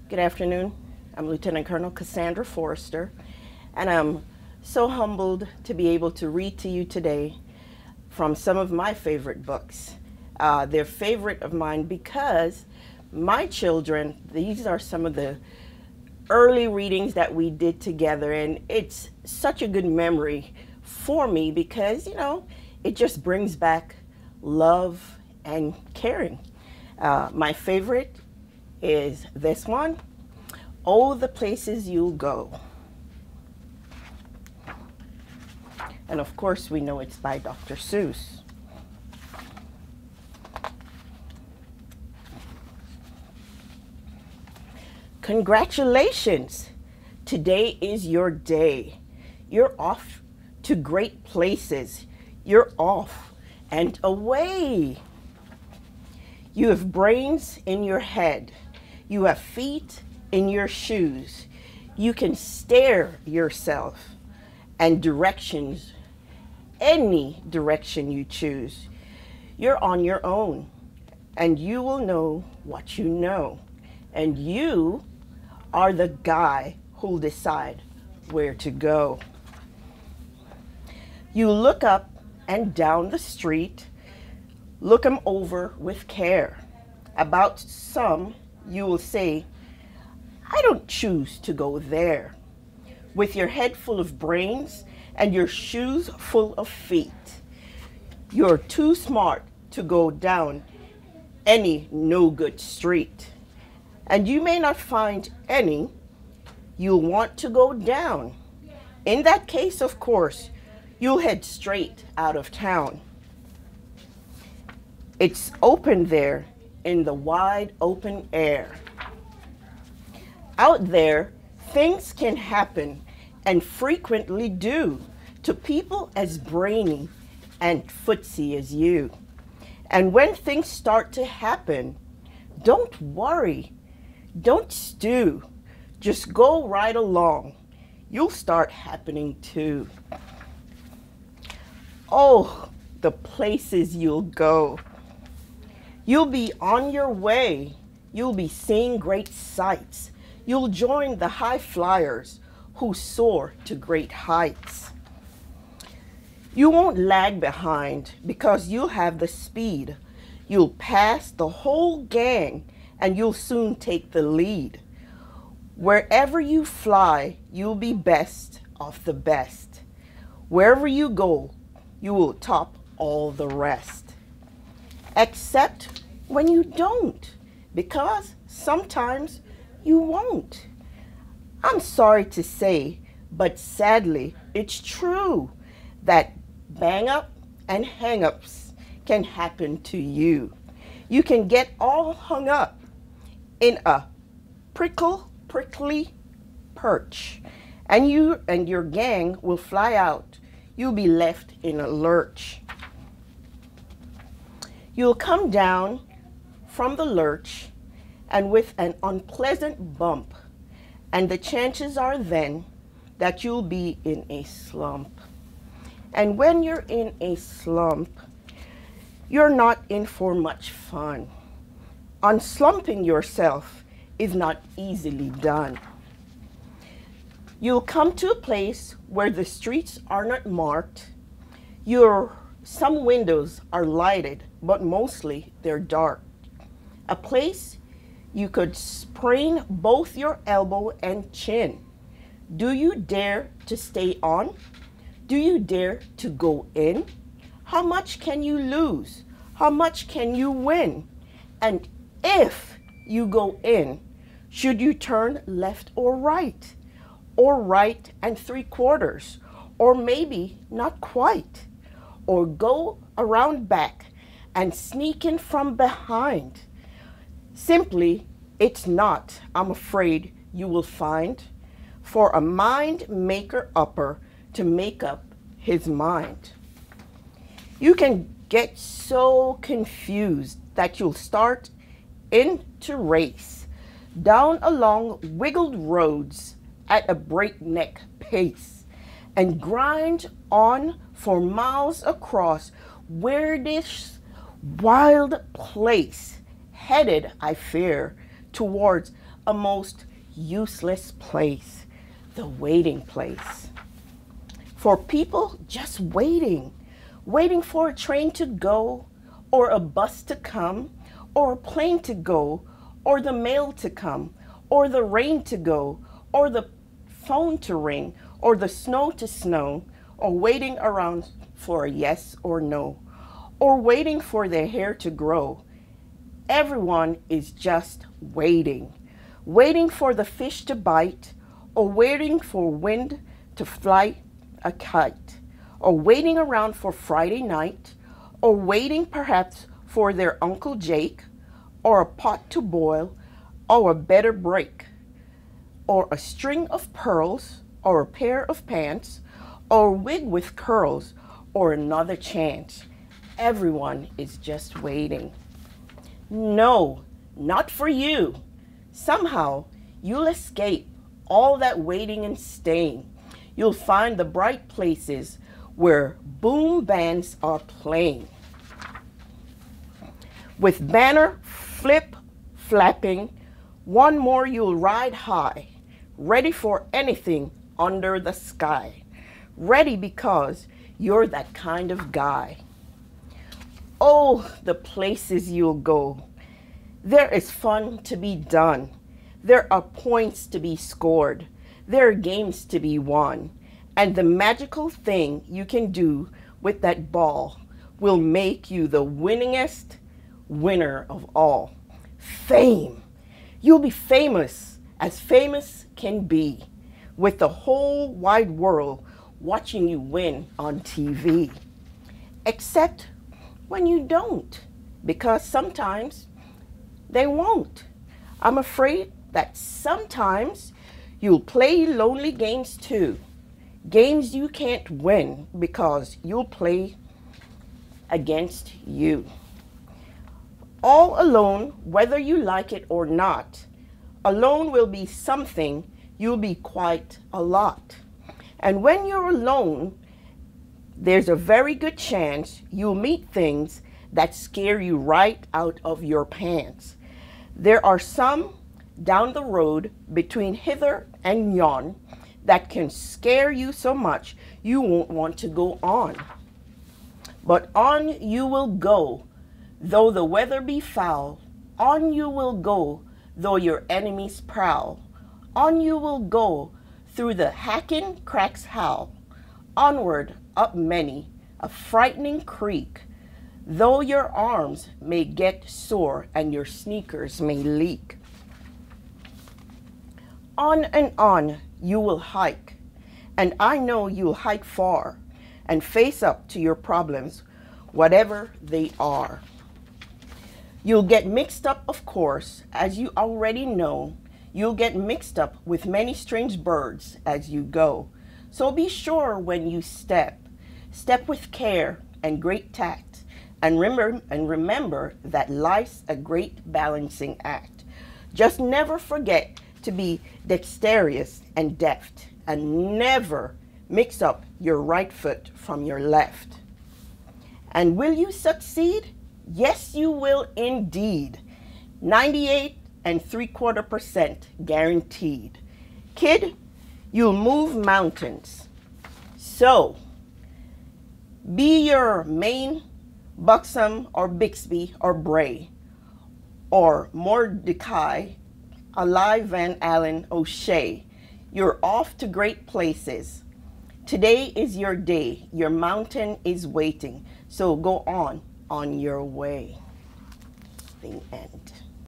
Good afternoon. I'm Lieutenant Colonel Cassandra Forrester, and I'm so humbled to be able to read to you today from some of my favorite books. They're favorite of mine because my children, these are some of the early readings that we did together, and it's such a good memory for me because, it just brings back love and caring. My favorite is this one, Oh, the Places You'll Go. And of course, we know it's by Dr. Seuss. Congratulations! Today is your day. You're off to great places. You're off and away. You have brains in your head. You have feet in your shoes. You can steer yourself and directions, any direction you choose. You're on your own, and you will know what you know. And you are the guy who'll decide where to go. You look up and down the street, look 'em over with care. About some, you will say, I don't choose to go there. With your head full of brains and your shoes full of feet, you're too smart to go down any no-good street. And you may not find any you'll want to go down. In that case, of course, you'll head straight out of town. It's open there in the wide open air. Out there, things can happen and frequently do to people as brainy and footsy as you. And when things start to happen, don't worry, don't stew, just go right along. You'll start happening too. Oh, the places you'll go. You'll be on your way. You'll be seeing great sights. You'll join the high flyers who soar to great heights. You won't lag behind because you'll have the speed. You'll pass the whole gang and you'll soon take the lead. Wherever you fly, you'll be best of the best. Wherever you go, you will top all the rest. Except when you don't, because sometimes you won't. I'm sorry to say, but sadly, it's true that bang-up and hang-ups can happen to you. You can get all hung up in a prickly perch, and you and your gang will fly out. You'll be left in a lurch. You'll come down from the lurch and with an unpleasant bump, and the chances are then that you'll be in a slump. And when you're in a slump, you're not in for much fun. Unslumping yourself is not easily done. You'll come to a place where the streets are not marked. Some windows are lighted, but mostly they're dark. A place you could sprain both your elbow and chin. Do you dare to stay on? Do you dare to go in? How much can you lose? How much can you win? And if you go in, should you turn left or right? Or right and 3/4? Or maybe not quite? Or go around back and sneak in from behind? Simply, it's not, I'm afraid, you will find, for a mind maker upper to make up his mind. You can get so confused that you'll start into race down along wiggled roads at a breakneck pace and grind on for miles across where this wild place headed, I fear, towards a most useless place, the waiting place. For people just waiting, waiting for a train to go, or a bus to come, or a plane to go, or the mail to come, or the rain to go, or the phone to ring, or the snow to snow, or waiting around for a yes or no, or waiting for their hair to grow. Everyone is just waiting, waiting for the fish to bite, or waiting for wind to fly a kite, or waiting around for Friday night, or waiting perhaps for their Uncle Jake, or a pot to boil, or a better break, or a string of pearls, or a pair of pants, or a wig with curls, or another chance. Everyone is just waiting. No, not for you. Somehow, you'll escape all that waiting and staying. You'll find the bright places where boom bands are playing. With banner flip-flapping, one more you'll ride high, ready for anything under the sky. Ready because you're that kind of guy. Oh, the places you'll go. There is fun to be done. There are points to be scored. There are games to be won. And the magical thing you can do with that ball will make you the winningest winner of all. Fame. You'll be famous as famous can be, with the whole wide world watching you win on TV. Except when you don't, because sometimes they won't. I'm afraid that sometimes you'll play lonely games too. Games you can't win because you'll play against you. All alone, whether you like it or not. Alone will be something, you'll be quite a lot. And when you're alone, there's a very good chance you'll meet things that scare you right out of your pants. There are some down the road between hither and yon that can scare you so much you won't want to go on. But on you will go, though the weather be foul. On you will go, though your enemies prowl. On you will go, through the hacking cracks howl. Onward, up many, a frightening creek, though your arms may get sore and your sneakers may leak. On and on you will hike, and I know you'll hike far and face up to your problems, whatever they are. You'll get mixed up, of course, as you already know. You'll get mixed up with many strange birds as you go. So be sure when you step with care and great tact, and remember that life's a great balancing act. Just never forget to be dexterous and deft, and never mix up your right foot from your left. And will you succeed? Yes, you will indeed. 98.75% guaranteed. Kid, you'll move mountains. So, be your Maine, Buxom, or Bixby, or Bray, or Mordecai, Alive Van Allen O'Shea. You're off to great places. Today is your day. Your mountain is waiting. So go on your way. The end.